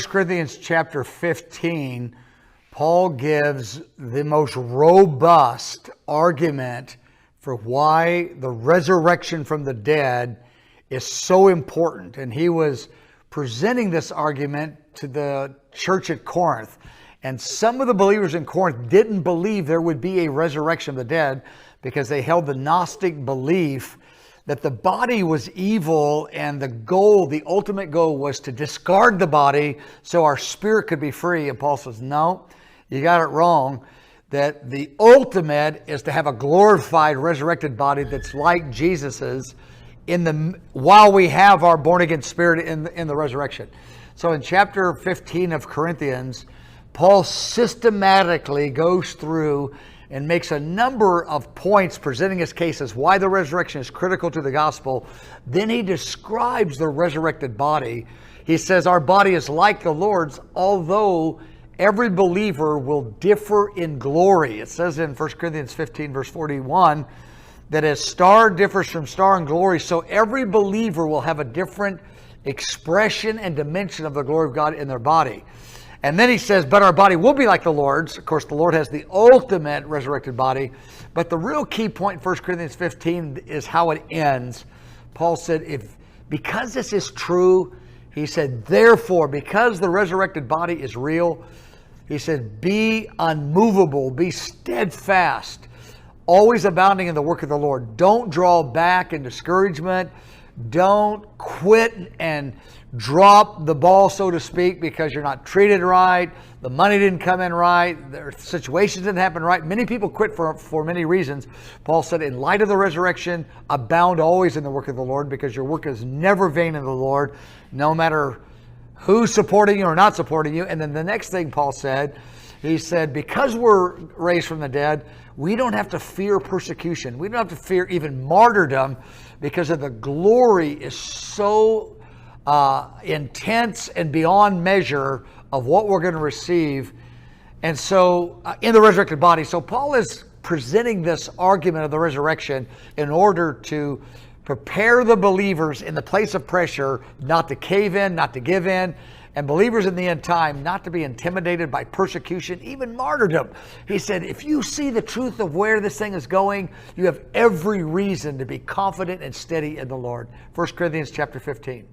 1 Corinthians chapter 15, Paul gives the most robust argument for why the resurrection from the dead is so important. And he was presenting this argument to the church at Corinth. And some of the believers in Corinth didn't believe there would be a resurrection of the dead because they held the Gnostic belief that the body was evil and the ultimate goal was to discard the body so our spirit could be free. And Paul says, no, you got it wrong. That the ultimate is to have a glorified, resurrected body that's like Jesus's while we have our born-again spirit in the resurrection. So in chapter 15 of Corinthians, Paul systematically goes through and makes a number of points presenting his cases why the resurrection is critical to the gospel. Then he describes the resurrected body. He says our body is like the Lord's, although every believer will differ in glory. It says in 1 Corinthians 15 verse 41 that as star differs from star in glory, so every believer will have a different expression and dimension of the glory of God in their body. And then he says, but our body will be like the Lord's. Of course, the Lord has the ultimate resurrected body. But the real key point in 1 Corinthians 15 is how it ends. Paul said, because this is true, he said, therefore, because the resurrected body is real, he said, be unmovable, be steadfast, always abounding in the work of the Lord. Don't draw back in discouragement. Don't quit and drop the ball, so to speak, because you're not treated right, the money didn't come in right, the situations didn't happen right. Many people quit for many reasons. Paul said, in light of the resurrection, abound always in the work of the Lord, because your work is never vain in the Lord, no matter who's supporting you or not supporting you. And then the next thing Paul said, he said, because we're raised from the dead, we don't have to fear persecution. We don't have to fear even martyrdom, because of the glory is so intense and beyond measure of what we're going to receive. And so in the resurrected body. So Paul is presenting this argument of the resurrection in order to prepare the believers in the place of pressure not to cave in, not to give in, and believers in the end time not to be intimidated by persecution, even martyrdom. He said, if you see the truth of where this thing is going, you have every reason to be confident and steady in the Lord. 1 Corinthians chapter 15.